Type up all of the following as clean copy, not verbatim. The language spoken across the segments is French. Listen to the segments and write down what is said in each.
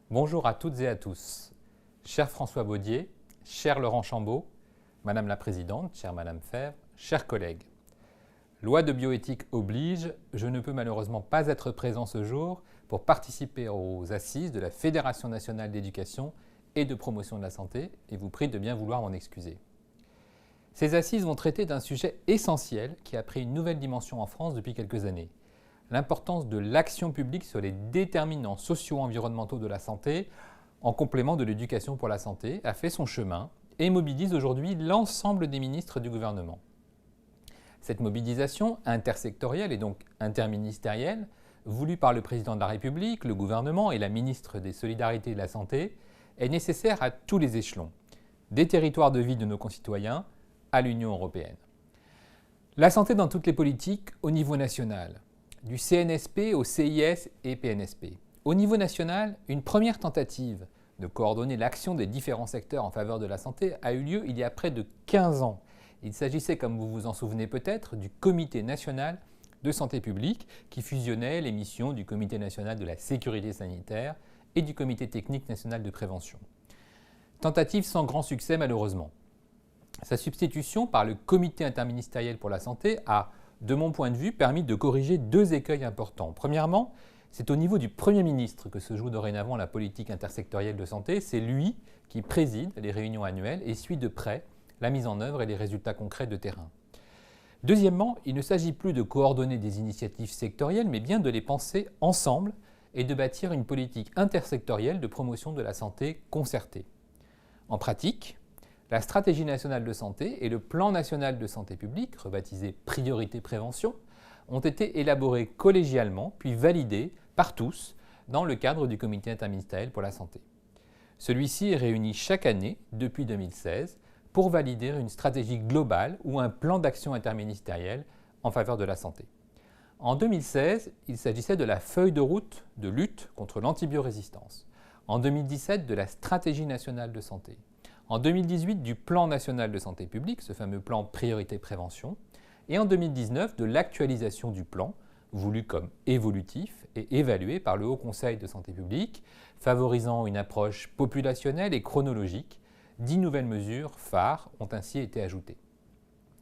Bonjour à toutes et à tous. Cher François Baudier, cher Laurent Chambaud, Madame la Présidente, chère Madame Fèvre, chers collègues. Loi de bioéthique oblige, je ne peux malheureusement pas être présent ce jour pour participer aux assises de la Fédération nationale d'éducation et de promotion de la santé et vous prie de bien vouloir m'en excuser. Ces assises vont traiter d'un sujet essentiel qui a pris une nouvelle dimension en France depuis quelques années. L'importance de l'action publique sur les déterminants socio-environnementaux de la santé, en complément de l'éducation pour la santé, a fait son chemin et mobilise aujourd'hui l'ensemble des ministres du gouvernement. Cette mobilisation intersectorielle et donc interministérielle, voulue par le président de la République, le gouvernement et la ministre des Solidarités et de la Santé, est nécessaire à tous les échelons, des territoires de vie de nos concitoyens à l'Union européenne. La santé dans toutes les politiques au niveau national, du CNSP au CIS et PNSP. Au niveau national, une première tentative de coordonner l'action des différents secteurs en faveur de la santé a eu lieu il y a près de 15 ans. Il s'agissait, comme vous vous en souvenez peut-être, du Comité national de santé publique qui fusionnait les missions du Comité national de la sécurité sanitaire et du Comité technique national de prévention. Tentative sans grand succès malheureusement. Sa substitution par le Comité interministériel pour la santé a, de mon point de vue, permis de corriger deux écueils importants. Premièrement, c'est au niveau du Premier ministre que se joue dorénavant la politique intersectorielle de santé. C'est lui qui préside les réunions annuelles et suit de près la mise en œuvre et les résultats concrets de terrain. Deuxièmement, il ne s'agit plus de coordonner des initiatives sectorielles, mais bien de les penser ensemble et de bâtir une politique intersectorielle de promotion de la santé concertée. En pratique, la stratégie nationale de santé et le plan national de santé publique, rebaptisé Priorité Prévention, ont été élaborés collégialement puis validés par tous dans le cadre du Comité interministériel pour la santé. Celui-ci est réuni chaque année depuis 2016 pour valider une stratégie globale ou un plan d'action interministériel en faveur de la santé. En 2016, il s'agissait de la feuille de route de lutte contre l'antibiorésistance. En 2017, de la stratégie nationale de santé. En 2018, du plan national de santé publique, ce fameux plan Priorité Prévention, et en 2019, de l'actualisation du plan, voulu comme évolutif et évalué par le Haut Conseil de santé publique, favorisant une approche populationnelle et chronologique. 10 nouvelles mesures phares ont ainsi été ajoutées.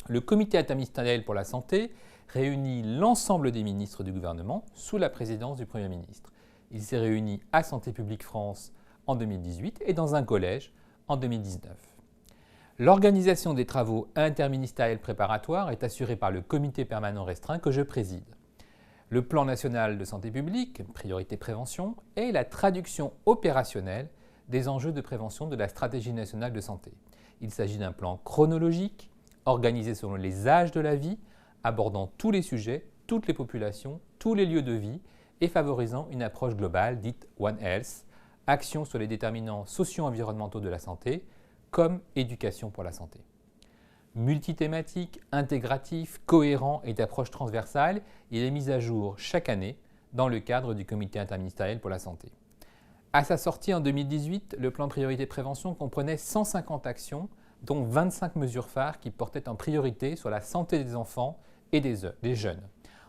Le Comité interministériel pour la santé réunit l'ensemble des ministres du gouvernement sous la présidence du Premier ministre. Il s'est réuni à Santé publique France en 2018 et dans un collège en 2019. L'organisation des travaux interministériels préparatoires est assurée par le comité permanent restreint que je préside. Le plan national de santé publique, priorité prévention, est la traduction opérationnelle des enjeux de prévention de la stratégie nationale de santé. Il s'agit d'un plan chronologique, organisé selon les âges de la vie, abordant tous les sujets, toutes les populations, tous les lieux de vie et favorisant une approche globale dite One Health, action sur les déterminants socio-environnementaux de la santé, comme éducation pour la santé. Multithématique, intégratif, cohérent et d'approche transversale, il est mis à jour chaque année dans le cadre du Comité interministériel pour la santé. À sa sortie en 2018, le plan Priorité Prévention comprenait 150 actions, dont 25 mesures phares qui portaient en priorité sur la santé des enfants et des jeunes.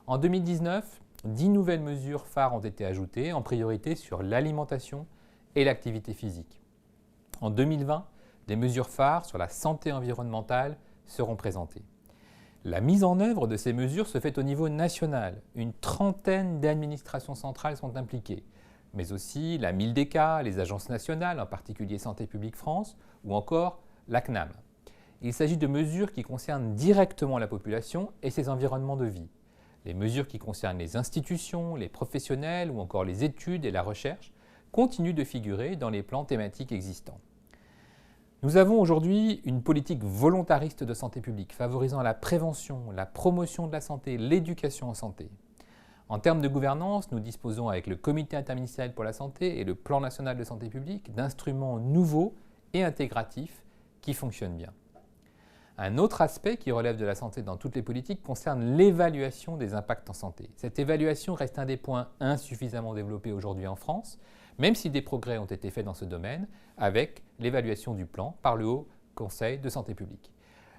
En 2019, 10 nouvelles mesures phares ont été ajoutées, en priorité sur l'alimentation et l'activité physique. En 2020, des mesures phares sur la santé environnementale seront présentées. La mise en œuvre de ces mesures se fait au niveau national. Une trentaine d'administrations centrales sont impliquées, mais aussi la MILDECA, les agences nationales, en particulier Santé publique France, ou encore la CNAM. Il s'agit de mesures qui concernent directement la population et ses environnements de vie. Les mesures qui concernent les institutions, les professionnels ou encore les études et la recherche continuent de figurer dans les plans thématiques existants. Nous avons aujourd'hui une politique volontariste de santé publique favorisant la prévention, la promotion de la santé, l'éducation en santé. En termes de gouvernance, nous disposons avec le Comité interministériel pour la santé et le Plan national de santé publique d'instruments nouveaux et intégratifs qui fonctionnent bien. Un autre aspect qui relève de la santé dans toutes les politiques concerne l'évaluation des impacts en santé. Cette évaluation reste un des points insuffisamment développés aujourd'hui en France, même si des progrès ont été faits dans ce domaine avec l'évaluation du plan par le Haut Conseil de santé publique.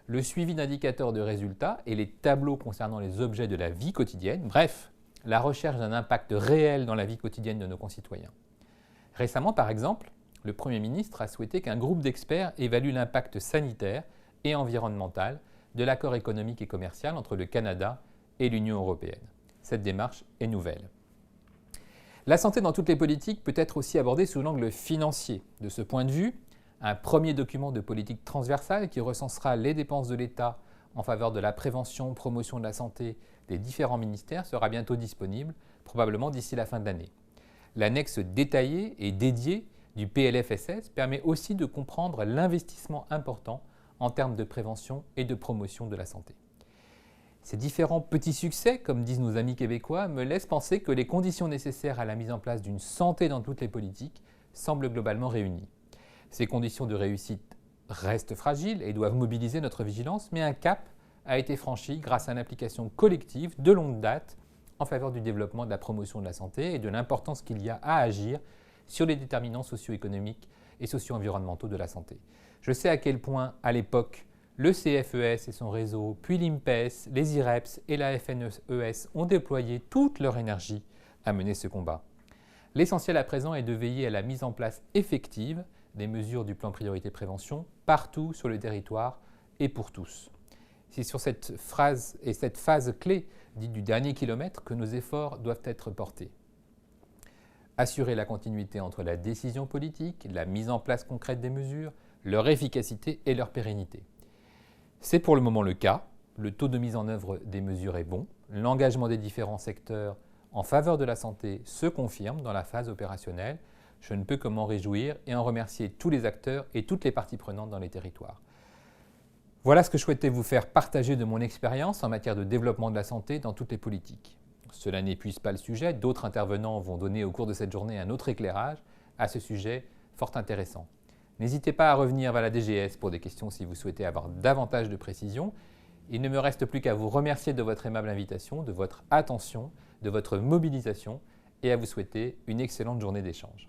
Le suivi d'indicateurs de résultats et les tableaux concernant les objets de la vie quotidienne, bref, la recherche d'un impact réel dans la vie quotidienne de nos concitoyens. Récemment, par exemple, le Premier ministre a souhaité qu'un groupe d'experts évalue l'impact sanitaire et environnemental de l'accord économique et commercial entre le Canada et l'Union européenne. Cette démarche est nouvelle. La santé dans toutes les politiques peut être aussi abordée sous l'angle financier. De ce point de vue, un premier document de politique transversale qui recensera les dépenses de l'État en faveur de la prévention, promotion de la santé des différents ministères sera bientôt disponible, probablement d'ici la fin de l'année. L'annexe détaillée et dédiée du PLFSS permet aussi de comprendre l'investissement important en termes de prévention et de promotion de la santé. Ces différents petits succès, comme disent nos amis québécois, me laissent penser que les conditions nécessaires à la mise en place d'une santé dans toutes les politiques semblent globalement réunies. Ces conditions de réussite restent fragiles et doivent mobiliser notre vigilance, mais un cap a été franchi grâce à une application collective de longue date en faveur du développement de la promotion de la santé et de l'importance qu'il y a à agir sur les déterminants socio-économiques et socio-environnementaux de la santé. Je sais à quel point, à l'époque, le CFES et son réseau, puis l'IMPES, les IREPS et la FNES ont déployé toute leur énergie à mener ce combat. L'essentiel à présent est de veiller à la mise en place effective des mesures du plan priorité prévention partout sur le territoire et pour tous. C'est sur cette phrase et cette phase clé dite du dernier kilomètre que nos efforts doivent être portés. Assurer la continuité entre la décision politique, la mise en place concrète des mesures, leur efficacité et leur pérennité. C'est pour le moment le cas. Le taux de mise en œuvre des mesures est bon. L'engagement des différents secteurs en faveur de la santé se confirme dans la phase opérationnelle. Je ne peux que m'en réjouir et en remercier tous les acteurs et toutes les parties prenantes dans les territoires. Voilà ce que je souhaitais vous faire partager de mon expérience en matière de développement de la santé dans toutes les politiques. Cela n'épuise pas le sujet, d'autres intervenants vont donner au cours de cette journée un autre éclairage à ce sujet fort intéressant. N'hésitez pas à revenir vers la DGS pour des questions si vous souhaitez avoir davantage de précision. Il ne me reste plus qu'à vous remercier de votre aimable invitation, de votre attention, de votre mobilisation et à vous souhaiter une excellente journée d'échange.